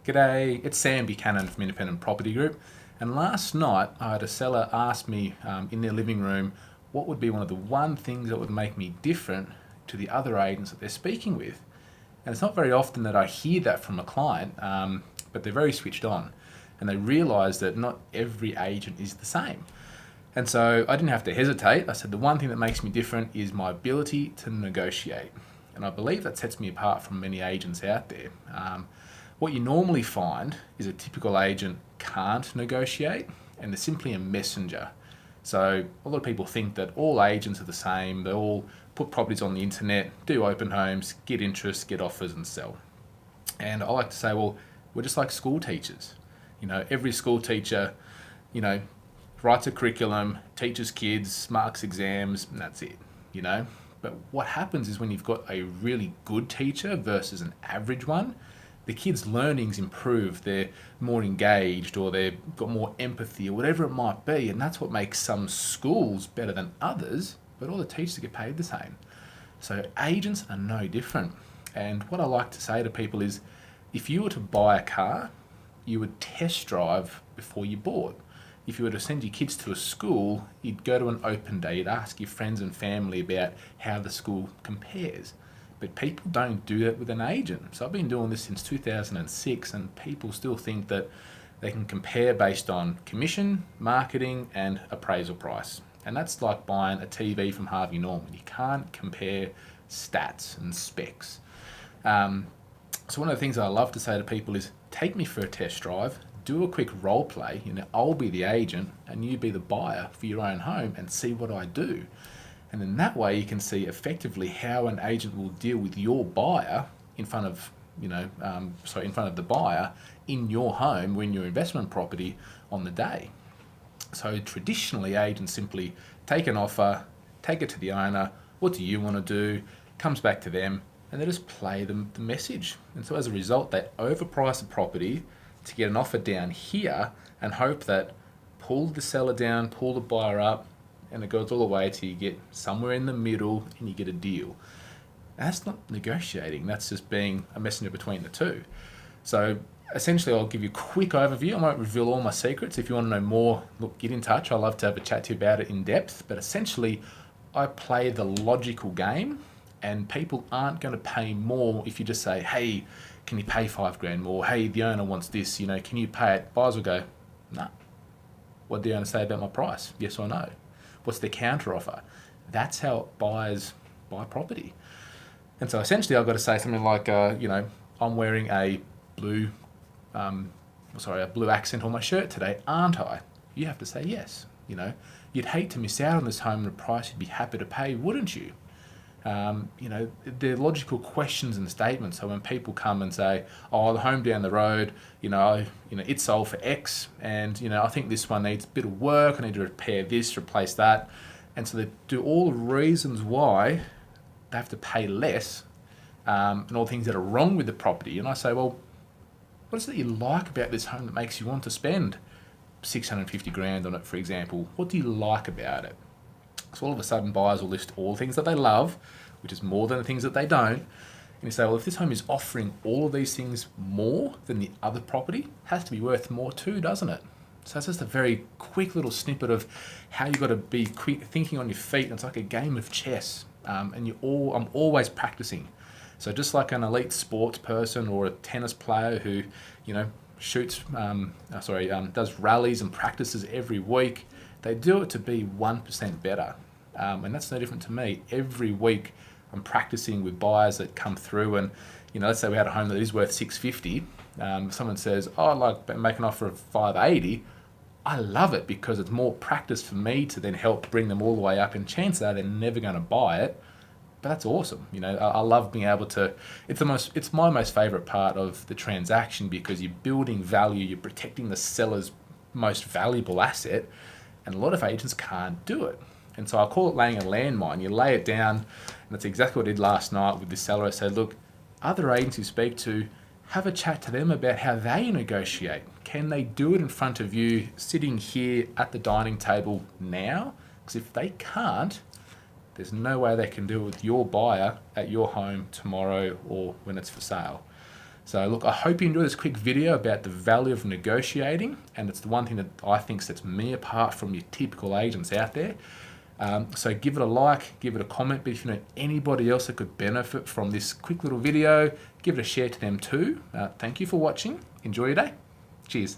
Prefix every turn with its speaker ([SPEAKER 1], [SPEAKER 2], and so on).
[SPEAKER 1] G'day, it's Sam Buchanan from Independent Property Group. And last night I had a seller ask me in their living room what would be one of the one things that would make me different to the other agents that they're speaking with. And it's not very often that I hear that from a client, but they're very switched on and they realise that not every agent is the same. And so I didn't have to hesitate. I said the one thing that makes me different is my ability to negotiate. And I believe that sets me apart from many agents out there. What you normally find is a typical agent can't negotiate and they're simply a messenger. So a lot of people think that all agents are the same. They all put properties on the internet, do open homes, get interest, get offers and sell. And I like to say, well, we're just like school teachers. Every school teacher, writes a curriculum, teaches kids, marks exams, and that's it. But what happens is when you've got a really good teacher versus an average one, the kids' learnings improve, they're more engaged or they've got more empathy or whatever it might be, and that's what makes some schools better than others, but all the teachers get paid the same. So agents are no different. And what I like to say to people is, if you were to buy a car, you would test drive before you bought. If you were to send your kids to a school, you'd go to an open day, you'd ask your friends and family about how the school compares. But people don't do that with an agent. So I've been doing this since 2006 and people still think that they can compare based on commission, marketing and appraisal price. And that's like buying a TV from Harvey Norman. You can't compare stats and specs. So one of the things I love to say to people is take me for a test drive, do a quick role play, I'll be the agent and you be the buyer for your own home and see what I do. And then that way you can see effectively how an agent will deal with your buyer in front of, in front of the buyer in your home when your investment property on the day. So traditionally agents simply take an offer, take it to the owner, what do you want to do, comes back to them, and they just play them the message. And so as a result, they overprice the property to get an offer down here and hope that pull the seller down, pull the buyer up, and it goes all the way till you get somewhere in the middle and you get a deal. That's not negotiating, that's just being a messenger between the two. So essentially I'll give you a quick overview. I won't reveal all my secrets. If you want to know more, look, get in touch. I'd love to have a chat to you about it in depth. But essentially I play the logical game and people aren't going to pay more if you just say, hey, can you pay $5,000 more? Hey, the owner wants this, can you pay it? Buyers will go, no. What did the owner say about my price? Yes or no? What's the counter offer? That's how buyers buy property. And so essentially I've got to say something like, I'm wearing a blue accent on my shirt today, aren't I? You have to say yes. You'd hate to miss out on this home and the price you'd be happy to pay, wouldn't you? They're logical questions and statements. So when people come and say, oh, the home down the road, it's sold for X and, I think this one needs a bit of work. I need to repair this, replace that. And so they do all the reasons why they have to pay less and all the things that are wrong with the property. And I say, well, what is it you like about this home that makes you want to spend $650,000 on it, for example? What do you like about it? So all of a sudden buyers will list all the things that they love, which is more than the things that they don't. And you say, well, if this home is offering all of these things more than the other property, it has to be worth more too, doesn't it? So that's just a very quick little snippet of how you've got to be quick thinking on your feet. And it's like a game of chess. I'm always practicing. So just like an elite sports person or a tennis player who, does rallies and practices every week, they do it to be 1% better. And that's no different to me. Every week I'm practicing with buyers that come through and, let's say we had a home that is worth $650. Someone says, oh, I'd like to make an offer of $580. I love it because it's more practice for me to then help bring them all the way up, and chances are they're never going to buy it. But that's awesome. I love being able to, it's my most favorite part of the transaction because you're building value, you're protecting the seller's most valuable asset, and a lot of agents can't do it. And so I call it laying a landmine. You lay it down, and that's exactly what I did last night with the seller. I said, look, other agents you speak to, have a chat to them about how they negotiate. Can they do it in front of you, sitting here at the dining table now? Because if they can't, there's no way they can do it with your buyer at your home tomorrow or when it's for sale. So look, I hope you enjoyed this quick video about the value of negotiating, and it's the one thing that I think sets me apart from your typical agents out there. So give it a like, give it a comment, but if you know anybody else that could benefit from this quick little video, give it a share to them too. Thank you for watching. Enjoy your day. Cheers.